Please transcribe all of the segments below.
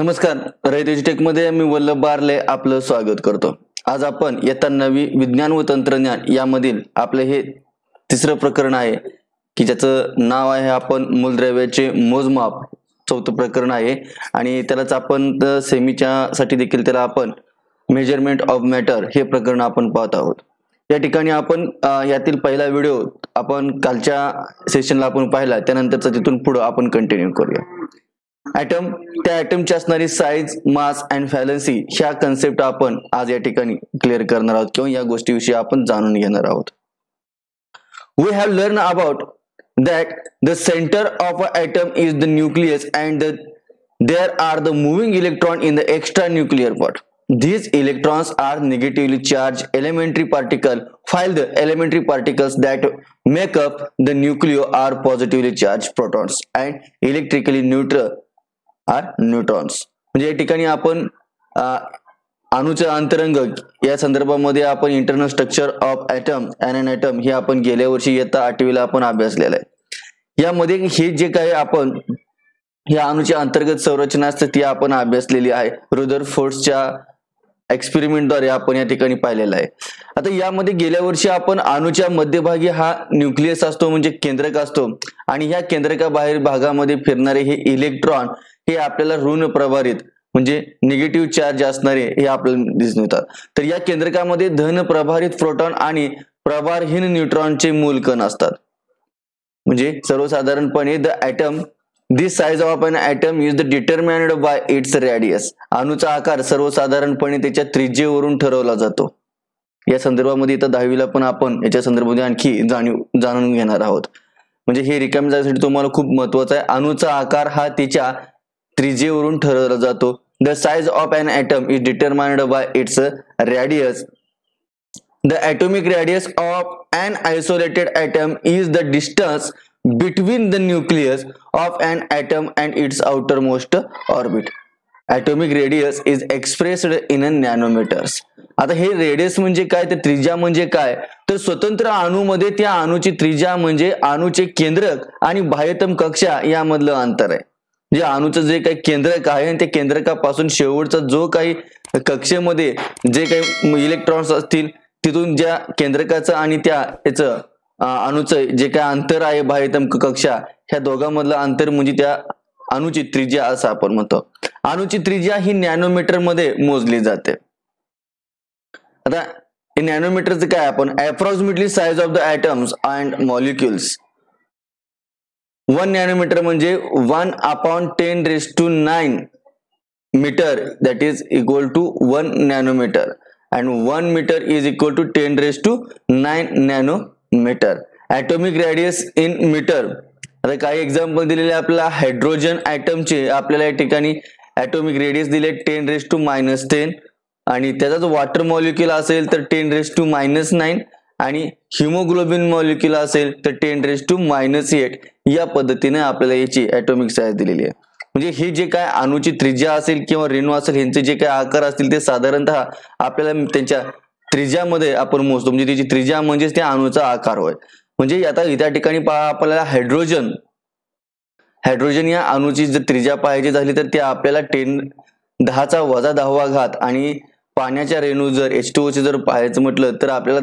नमस्कार, रयत एज्युटेक मध्ये मी वल्लभ बारले आपलं स्वागत करतो। आज आपण इयत्ता 9वी विज्ञान व तंत्रज्ञान यामधील आपले हे तिसरं प्रकरण आहे की ज्याचं नाव आहे आपण मूलद्रव्याचे मोजमाप। चौथं प्रकरण आहे आणि त्यालाच आपण सेमीच्या साठी देखील त्याला आपण मेजरमेंट ऑफ मॅटर हे प्रकरण आपण पाहत आहोत। या ठिकाणी आपण यातील पहिला व्हिडिओ आपण कालच्या सेशनला आपण पाहिला, त्यानंतरचा तिथून पुढे आपण कंटिन्यू करूया। ॲटम, त्या ॲटमची असणारी साइज, मास अँड व्हॅलन्सी ह्या कन्सेप्ट आपण आज या ठिकाणी क्लिअर करणार आहोत किंवा या गोष्टीविषयी आपण जाणून घेणार आहोत। We have learned about that the center of an atom is the nucleus and there are the moving electron in the extra nuclear part. These electrons are negatively charged elementary particle, while the elementary particles that make up the nucleo are positively charged protons and electrically neutral are neutrons. म्हणजे या ठिकाणी आपण अणूचे अंतरंग या संदर्भामध्ये आपण internal structure of atom and an atom हे आपण गेल्या वर्षी इयत्ता 8वीला आपण अभ्यासलेलं आहे। यामध्ये हे जे काही आपण या अणूची अंतर्गत संरचना असते ती आपण अभ्यासलेली आहे। रुदरफोर्डच्या एक्सपेरिमेंटद्वारे आपण या ठिकाणी पाहिलेलं आहे। आता यामध्ये गेल्या वर्षी आपण अणूच्या मध्यभागी हा न्यूक्लियस असतो म्हणजे केंद्रक असतो आणि ह्या केंद्रकाबाहेर भागामध्ये फिरणारे हे इलेक्ट्रॉन हे आपल्याला ऋण प्रभारित म्हणजे निगेटिव्ह चार्ज असणारे हे आपल्याला दिसून येतात। तर या केंद्रकामध्ये धन प्रभारित प्रोटॉन आणि प्रभारहीन न्यूट्रॉनचे मूल कण असतात। म्हणजे सर्वसाधारणपणे the atom, this size of an atom is the determined by its radius. अणूचा आकार सर्वसाधारणपणे त्याच्या त्रिज्येवरून ठरवला जातो। या संदर्भामध्ये इथं 10वीला पण आपण याच्या संदर्भामध्ये आणखी जाणून घेणार आहोत। म्हणजे हे रिकामी जाण्यासाठी तुम्हाला खूप महत्त्वाचं आहे, अणूचा आकार हा त्याच्या त्रिज्येवरून ठरवला जातो। The size of an atom is determined by its radius. The atomic radius of an isolated atom is the distance between the nucleus of an atom and its outermost orbit. Atomic radius is expressed in nanometers. आता हे radius म्हणजे काय, ते त्रिज्या म्हणजे काय, तर स्वतंत्र अणूमध्ये त्या अणूची त्रिज्या म्हणजे अणूचे केंद्रक आणि बाह्यतम कक्षा यामधलं अंतर आहे। जे अणूचं जे काही केंद्रक आहे आणि त्या केंद्रकापासून शेवटचा जो काही कक्षेमध्ये जे काही इलेक्ट्रॉन्स असतील तिथून ज्या केंद्रकाचं आणि त्या याचं अणूचं जे काय अंतर आहे बाह्यतम कक्षा, ह्या दोघांमधलं अंतर म्हणजे त्या अणूची त्रिज्या असं आपण म्हणतो। अणूची त्रिज्या ही नॅनोमीटर मध्ये मोजली जाते। आता हे नॅनोमीटरचं काय, आपण approximately size of the atoms and molecules. 1 nanometre म्हणजे 1/10⁹ metre, that is equal to 1 nanometre and 1 metre is equal to 10⁹ nanometre. Atomic radius in metre. आता काही एक्झाम्पल दिलेले आपल्याला हायड्रोजन ॲटमचे, आपल्याला या ठिकाणी ॲटॉमिक रेडियस दिले 10⁻⁻10 आणि त्याचा जो वॉटर मॉलिक्यूल असेल तर 10⁻⁹ आणि हिमोग्लोबिन मॉलिक्यूल असेल तर 10⁻⁸ या पद्धतीने आपल्याला याची ॲटॉमिक साइज दिलेली आहे। म्हणजे हे जे काय अणूची त्रिज्या असेल किंवा रेणू असेल यांचे जे काय आकार असतील ते साधारणतः आपल्याला त्यांच्या त्रिज्यामध्ये आपण मोजतो। म्हणजे त्याची त्रिज्या म्हणजे त्या अणूचा आकार होय। म्हणजे आता त्या ठिकाणी पहा, आपल्याला हायड्रोजन या अणूची जर त्रिज्या पाहायची झाली तर ते आपल्याला 10⁻⁻ आणि पाण्याच्या रेणू जर H2O चे जर पाहायचं म्हटलं तर आपल्याला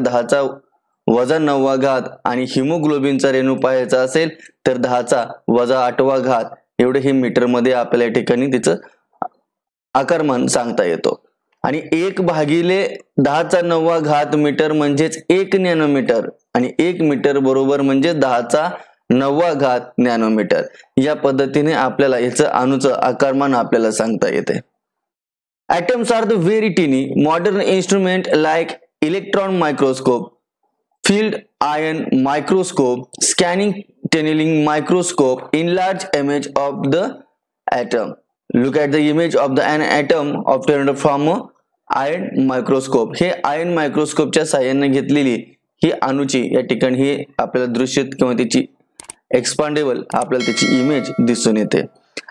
10⁻⁹ आणि हिमोग्लोबिनचा रेणू पाहायचा असेल तर 10⁻8 एवढे हे मीटर मध्ये आपल्याला या ठिकाणी तिचं आकारमान सांगता येतो। आणि 1/10⁹ मीटर म्हणजेच 1 नॅनोमीटर आणि 1 मीटर बरोबर म्हणजे 10⁹ नॅनोमीटर। या पद्धतीने आपल्याला याचं अणूचं आकारमान आपल्याला सांगता येते। atoms are the very tiny modern instrument like electron microscope, field ion microscope, scanning tunneling microscope, enlarge image of the atom. Look at the image of an atom obtained from ion microscope. हे ion मायक्रोस्कोपच्या साहाय्याने घेतलेली ही अणूची या ठिकाणी हे आपल्याला दृश्य किंवा त्याची एक्सपांडेबल आपल्याला त्याची इमेज दिसून येते।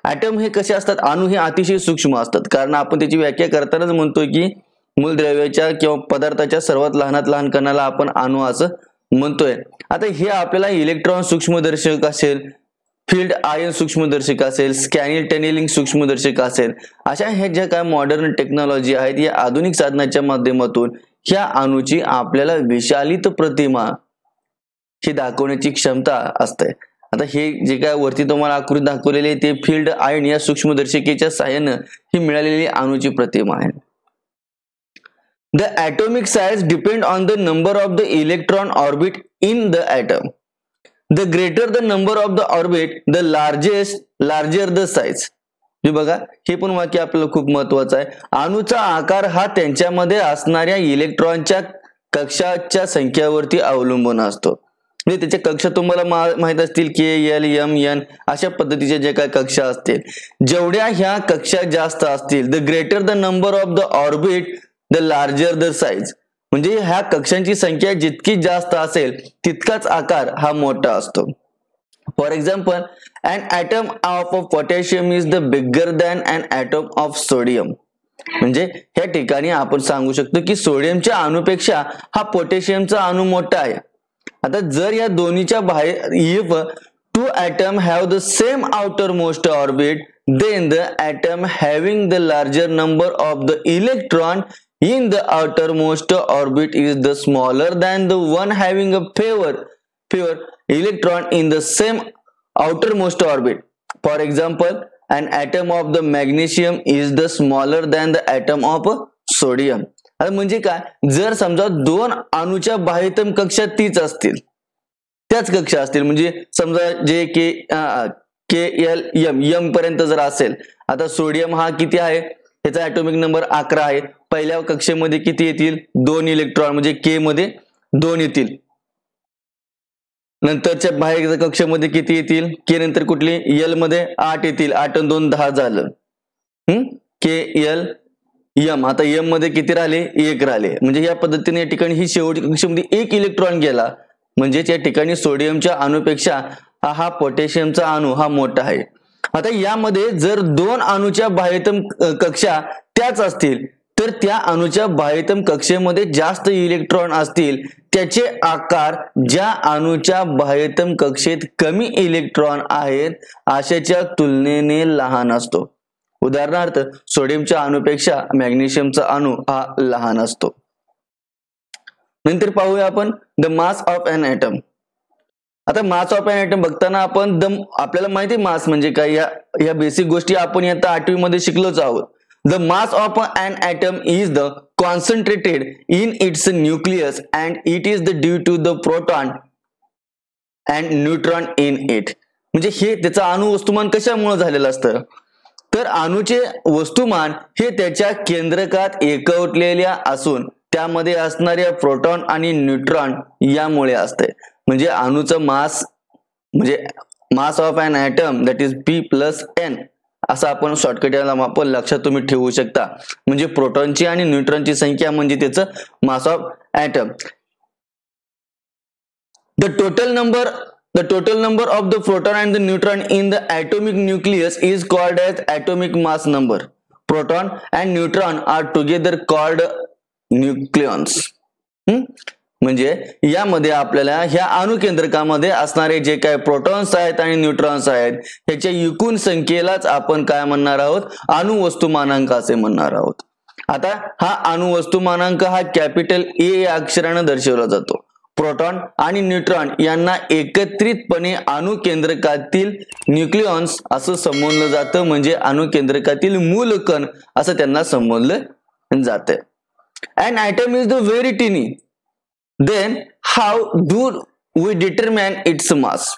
ॲटम हे कसे असतात, अणू हे अतिशय सूक्ष्म असतात, कारण आपण त्याची व्याख्या करतानाच म्हणतोय की मूलद्रव्याच्या किंवा पदार्थाच्या सर्वात लहानात लहान कणाला आपण अणू असं म्हणतोय। आता हे आपल्याला इलेक्ट्रॉन सूक्ष्मदर्शक असेल, फील्ड आयन सूक्ष्मदर्शक असेल, स्कॅनिंग टनेलिंग सूक्ष्मदर्शक असेल, अशा ह्या ज्या काय मॉडर्न टेक्नॉलॉजी आहेत या आधुनिक साधनाच्या माध्यमातून ह्या अणूची आपल्याला विशालित प्रतिमा ही दाखवण्याची क्षमता असते. आता हे जे काय वरती तुम्हाला आकृती दाखवलेली ते फील्ड आयन या सूक्ष्मदर्शिकेच्या सहाय्याने ही मिळालेली अणूची प्रतिमा आहे. The atomic size depend on the number of the electron orbit in the atom. The greater the number of the orbit, the larger the size. हे बघा, हे पण वाक्य आपल्याला खूप महत्वाचं आहे. अणूचा आकार हा त्यांच्यामध्ये असणाऱ्या इलेक्ट्रॉनच्या कक्षाच्या संख्येवरती अवलंबून असतो. म्हणजे त्याच्या कक्षा तुम्हाला माहित असतील, KL, M, N अशा पद्धतीच्या जे काय कक्षा असतील, जेवढ्या ह्या कक्षा जास्त असतील, the greater the number of the orbit the larger the size. म्हणजे ह्या कक्षांची संख्या जितकी जास्त असेल तितकाच आकार हा मोठा असतो. For example, an atom of potassium is the bigger than an atom of sodium. म्हणजे ह्या ठिकाणी आपण सांगू शकतो की सोडियमच्या अणूपेक्षा हा पोटॅशियमचा अणू मोठा आहे. आता जर या दोन्हीच्या बाहेर if two atom have the same outermost orbit, then the atom having the larger number of the electron in the outermost orbit is the smaller than the one having a fewer electron in the same outermost orbit. For example, an atom of the magnesium is the smaller than the atom of sodium. आता म्हणजे काय, जर समजा दोन अणूच्या बाह्यतम कक्षा तीच असतील, त्याच कक्षा असतील, म्हणजे समजा जे KL, M पर्यंत जर असेल, आता सोडियम हा किती आहे, त्याचा ऍटॉमिक नंबर 11 आहे. पहिल्या कक्षेमध्ये किती येतील, 2 इलेक्ट्रॉन, म्हणजे K मध्ये 2 येतील. नंतरच्या बाहेर कक्षेमध्ये किती येतील, K नंतर कुठली, L मध्ये 8 येतील. 8 आणि 2 10 झालं. KL, M. आता M मध्ये किती राहिले, 1 राहिले. म्हणजे या पद्धतीने या ठिकाणी ही शेवटच्या कक्षेमध्ये 1 इलेक्ट्रॉन गेला. म्हणजे या ठिकाणी सोडियमच्या अणूपेक्षा हा पोटॅशियमचा अणू हा मोठा आहे. आता यामध्ये जर दोन अणूच्या बाह्यतम कक्षा त्याच असतील, तर त्या अणूच्या बाह्यतम कक्षेमध्ये जास्त इलेक्ट्रॉन असतील, त्याचे आकार ज्या अणूच्या बाह्यतम कक्षेत कमी इलेक्ट्रॉन आहेत अशाच्या तुलनेने लहान असतो. उदाहरणार्थ, सोडियमच्या अणूपेक्षा मॅग्नेशियमचा अणू हा लहान असतो. नंतर पाहूया आपण the mass of an atom. आता मास ऑफ एन ॲटम बघताना आपण आपल्याला माहिती मास म्हणजे काय, या बेसिक गोष्टी आपण आता 8वी मध्ये शिकलोच आहोत. The mass of an atom is the concentrated in its nucleus and it is the due to the proton and neutron in it. म्हणजे हे त्याचं अणु वस्तुमान कशामुळे झालेलं असतं, तर अणूचे वस्तुमान हे त्याच्या केंद्रकात एकवटलेल्या असून त्यामध्ये असणाऱ्या प्रोटॉन आणि न्यूट्रॉन यामुळे असते. म्हणजे अणूचं मास म्हणजे mass of an atom that is P+N असं आपण शॉर्टकट याला आपण लक्षात तुम्ही ठेवू शकता. म्हणजे प्रोटॉनची आणि न्यूट्रॉनची संख्या म्हणजे त्याचं mass of atom. The total number of the proton and the neutron in the atomic nucleus is called as atomic mass number. Proton and neutron are together called nucleons. म्हणजे यामध्ये आपल्याला ह्या अणुकेंद्रकामध्ये असणारे जे काय प्रोटॉन्स आहेत आणि न्यूट्रॉन्स आहेत ह्याच्या एकूण संख्येलाच आपण काय म्हणणार आहोत, अणुवस्तुमानांक असे म्हणणार आहोत. आता हा अणुवस्तुमानांक हा कॅपिटल A या अक्षराने दर्शवला जातो. प्रोटॉन आणि न्यूट्रॉन यांना एकत्रितपणे अणुकेंद्रकातील न्यूक्लियॉन्स असं संबोधलं जातं. म्हणजे अणुकेंद्रकातील मूलकण असं त्यांना संबोधलं जातं. An atom is the very tiny. Then how do we determine its mass?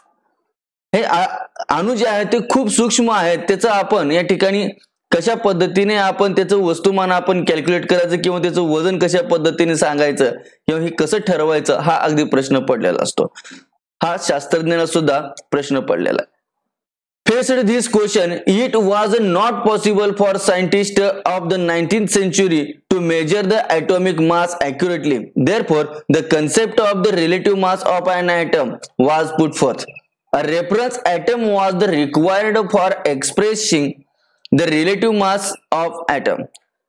हे अणु जे आहेत ते खूप सूक्ष्म आहेत. त्याचं आपण या ठिकाणी कशा पद्धतीने आपण त्याचं वस्तुमान आपण कॅल्क्युलेट करायचं किंवा त्याचं वजन कशा पद्धतीने सांगायचं किंवा हे कसं ठरवायचं हा अगदी प्रश्न पडलेला असतो. हा शास्त्रज्ञांना सुद्धा प्रश्न पडलेला आहे. Faced this question, it was not possible for scientists of the 19th century to measure the atomic mass accurately. Therefore, the concept of the relative mass of an atom was put forth. A reference atom was required for expressing the relative mass of atom.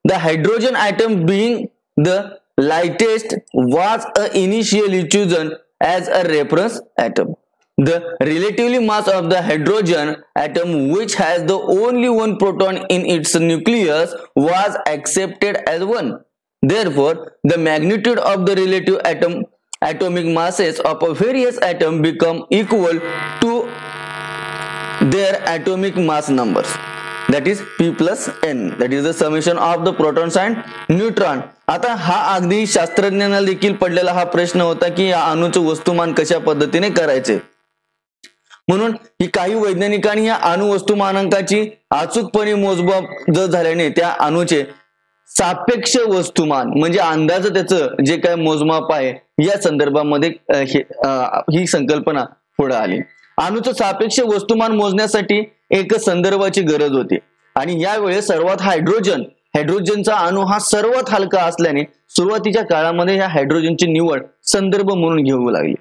The hydrogen atom being the lightest was initially chosen as a reference atom. The relatively mass of the hydrogen atom, which has the only one proton in its nucleus, was accepted as 1. Therefore, the magnitude of the relative atomic masses of a various atoms become equal to their atomic mass numbers. That is P plus N. That is the summation of the protons and neutron. आता हा अगदी शास्त्रज्ञांना देखील पडलेला हा प्रश्न होता की या अणूचे वस्तुमान कशा पद्धतीने करायचे. म्हणून ही काही वैज्ञानिकांनी या अणु वस्तुमानांकाची अचूकपणे मोजमाप झाल्याने त्या अणूचे सापेक्ष वस्तुमान म्हणजे अंदाज त्याचं जे काय मोजमाप आहे या संदर्भामध्ये ही संकल्पना पुढे आली. अणूचं सापेक्ष वस्तुमान मोजण्यासाठी एक संदर्भाची गरज होती आणि यावेळेस सर्वात हायड्रोजनचा अणू हा सर्वात हलका असल्याने सुरुवातीच्या काळामध्ये या हायड्रोजनची निवड संदर्भ म्हणून घेऊ लागली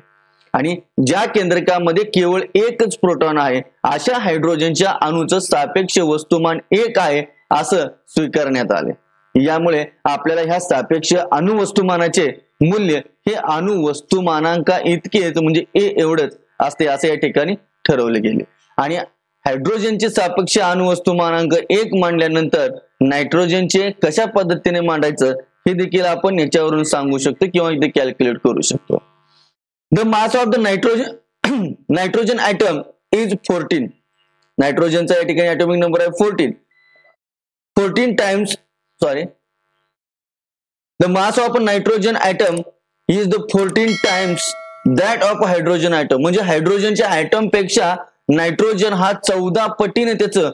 आणि ज्या केंद्रकामध्ये केवळ एकच प्रोटॉन आहे अशा हायड्रोजनच्या अणूचं सापेक्ष वस्तुमान 1 आहे असं स्वीकारण्यात आले. यामुळे आपल्याला ह्या सापेक्ष अणुवस्तुमानाचे मूल्य हे अणुवस्तुमानांका इतकेच म्हणजे ए एवढंच असते असे या ठिकाणी ठरवले गेले. आणि हायड्रोजनचे सापेक्ष अणुवस्तुमानांक 1 मांडल्यानंतर नायट्रोजनचे कशा पद्धतीने मांडायचं हे देखील आपण याच्यावरून सांगू शकतो किंवा इथे कॅल्क्युलेट करू शकतो. The mass of the nitrogen atom is 14. नायट्रोजनचा या ठिकाणी atomic number आहे 14. 14 times, sorry. The mass of a nitrogen atom is the 14 times that of a hydrogen atom. म्हणजे हायड्रोजनच्या ॲटम पेक्षा नायट्रोजन हा 14 पटीने त्याचं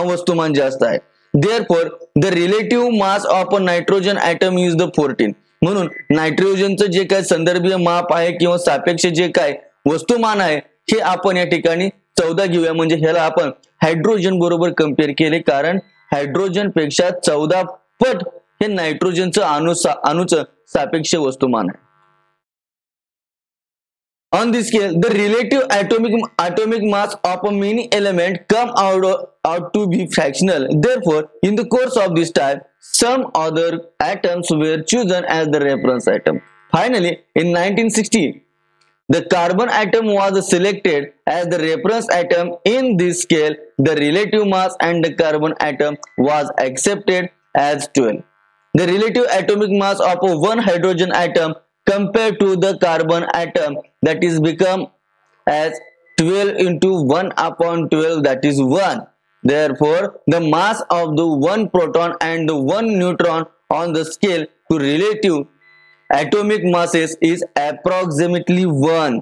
वस्तुमान जास्त आहे. Therefore, the relative mass of a nitrogen atom is the 14. म्हणून नायट्रोजनचं जे काय संदर्भीय माप आहे किंवा सापेक्ष जे काय वस्तुमान आहे हे आपण या ठिकाणी 14 घेऊया. म्हणजे ह्याला आपण हायड्रोजन बरोबर कम्पेअर केले कारण हायड्रोजन पेक्षा 14 पट हे नायट्रोजनचं अणूचं सापेक्ष वस्तुमान आहे. On this scale, the relative atomic mass of a many element come out to be fractional. Therefore, in the course of this time, some other atoms were chosen as the reference atom. Finally, in 1960, the carbon atom was selected as the reference atom. In this scale, the relative mass and the carbon atom was accepted as 12. The relative atomic mass of one hydrogen atom compared to the carbon atom that is become as 12 into 1 upon 12, that is 1. Therefore, the mass of the one proton and the one neutron on the scale to relative atomic masses is approximately 1.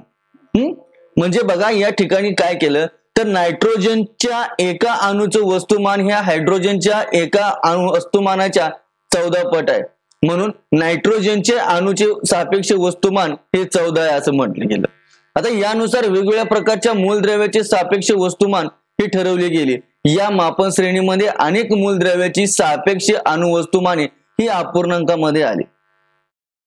म्हणजे बघा या ठिकाणी काय केलं तर नायट्रोजनच्या एका अणूचं वस्तुमान ह्या हायड्रोजनच्या एका अणु वस्तुमानाच्या 14 पट आहे. म्हणून नायट्रोजनचे अणूचे सापेक्ष वस्तुमान हे 14 आहे असं म्हटलं गेलं. आता यानुसार वेगवेगळ्या प्रकारच्या मूलद्रव्याचे सापेक्ष वस्तुमान हे ठरवले गेले. या मापन श्रेणीमध्ये अनेक मूलद्रव्याची सापेक्ष अणुवस्तुमाने ही अपूर्णांकामध्ये आली.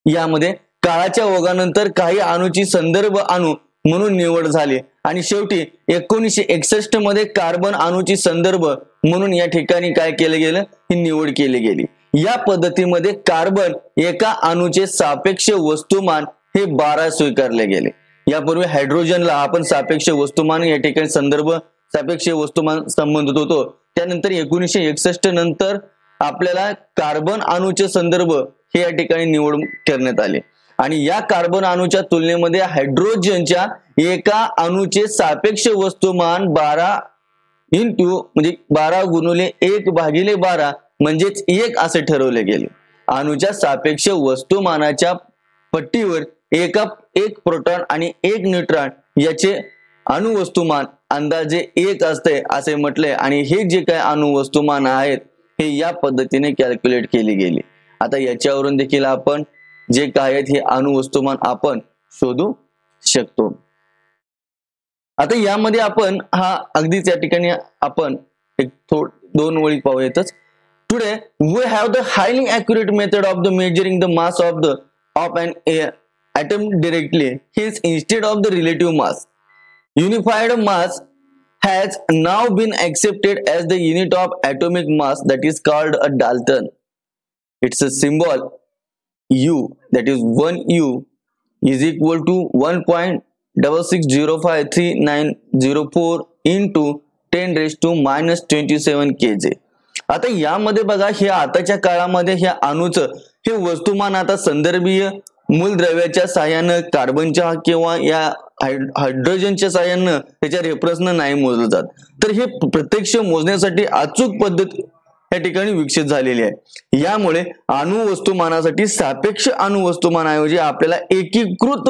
यामध्ये काळाच्या ओघानंतर काही अणूची संदर्भ अणू म्हणून निवड झाली आणि शेवटी 1961 मध्ये कार्बन अणूची संदर्भ म्हणून या ठिकाणी काय केलं गेलं ही निवड केली गेली. या पद्धतीमध्ये कार्बन एका अणूचे सापेक्ष वस्तुमान हे 12 स्वीकारले गेले. यापूर्वी हायड्रोजनला आपण सापेक्ष वस्तुमान या ठिकाणी संदर्भ सापेक्ष वस्तुमान संबंधित होतो. त्यानंतर 1961 नंतर आपल्याला कार्बन अणूचे संदर्भ हे या ठिकाणी निवड करण्यात आले आणि या कार्बन अणूच्या तुलनेमध्ये हायड्रोजनच्या एका अणूचे सापेक्ष वस्तुमान 12 इंटू म्हणजे 12 गुणिले 1/12 म्हणजेच 1 असे ठरवले गेले. अणूच्या सापेक्ष वस्तुमानाच्या पट्टीवर एक प्रोटॉन आणि एक न्यूट्रॉन याचे अणुवस्तुमान अंदाजे 1 असते असे म्हटले आणि हे जे काय अणुवस्तुमान आहेत हे या पद्धतीने कॅल्क्युलेट केली गेली. आता याच्यावरून देखील आपण जे काय आहेत हे अणुवस्तुमान आपण शोधू शकतो. आता यामध्ये आपण हा अगदीच या ठिकाणी आपण एक 2 ओळी पाहूयातच. Today we have the highly accurate method of the measuring the mass of an atom directly. Hence, instead of the relative mass, unified mass has now been accepted as the unit of atomic mass, that is called a Dalton. It's a symbol U, that is 1 U is equal to 1.66053904 into 10⁻⁻27 kJ. आता यामध्ये बघा, हे आताच्या काळामध्ये ह्या अणूचं हे वस्तुमान आता संदर्भीय मूलद्रव्याच्या साह्यानं, कार्बनच्या किंवा या हायड्रोजनच्या साह्यानं त्याच्या रेफरन्सनं नाही मोजलं जात. तर हे प्रत्यक्ष मोजण्यासाठी अचूक पद्धत या ठिकाणी विकसित झालेली आहे. यामुळे अणु वस्तुमानासाठी सापेक्ष अणु वस्तुमानाऐवजी आपल्याला एकीकृत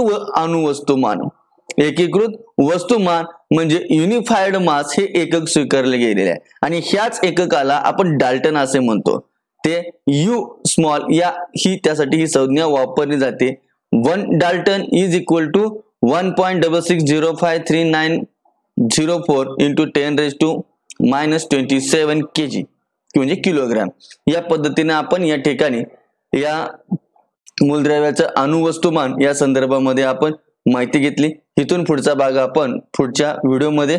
एकीकृत वस्तुमान म्हणजे युनिफाईड मास हे एकक स्वीकारले गेलेले आहे. आणि ह्याच एककाला आपण डाल्टन असे म्हणतो. ते यू स्मॉल ही त्यासाठी ही संज्ञा वापरली जाते. 1 dalton is equal to 1.66053904 into 10⁻⁻27 kg म्हणजे किलोग्राम. या पद्धतीने आपण या ठिकाणी या मूलद्रव्याचं अणुवस्तुमान या संदर्भामध्ये आपण माहिती घेतली. इथून पुढचा भाग आपण पुढच्या व्हिडिओमध्ये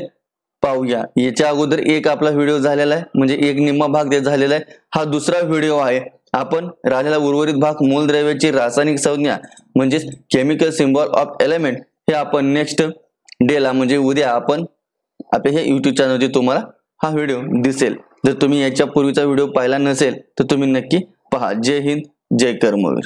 पाहूया. याच्या अगोदर एक आपला व्हिडिओ झालेला आहे, म्हणजे एक निम्मा भाग ते झालेला आहे. हा दुसरा व्हिडिओ आहे. आपण राहिलेला उर्वरित भाग मूलद्रव्याची रासायनिक संज्ञा म्हणजे केमिकल सिम्बॉल ऑफ एलिमेंट हे आपण नेक्स्ट डेला म्हणजे उद्या आपण आपल्या ह्या युट्यूब चॅनलवरती तुम्हाला हा व्हिडिओ दिसेल. जर तुम्ही याच्या पूर्वीचा व्हिडिओ पाहिला नसेल तर तुम्ही नक्की पहा. जय हिंद, जय कर्मवीर.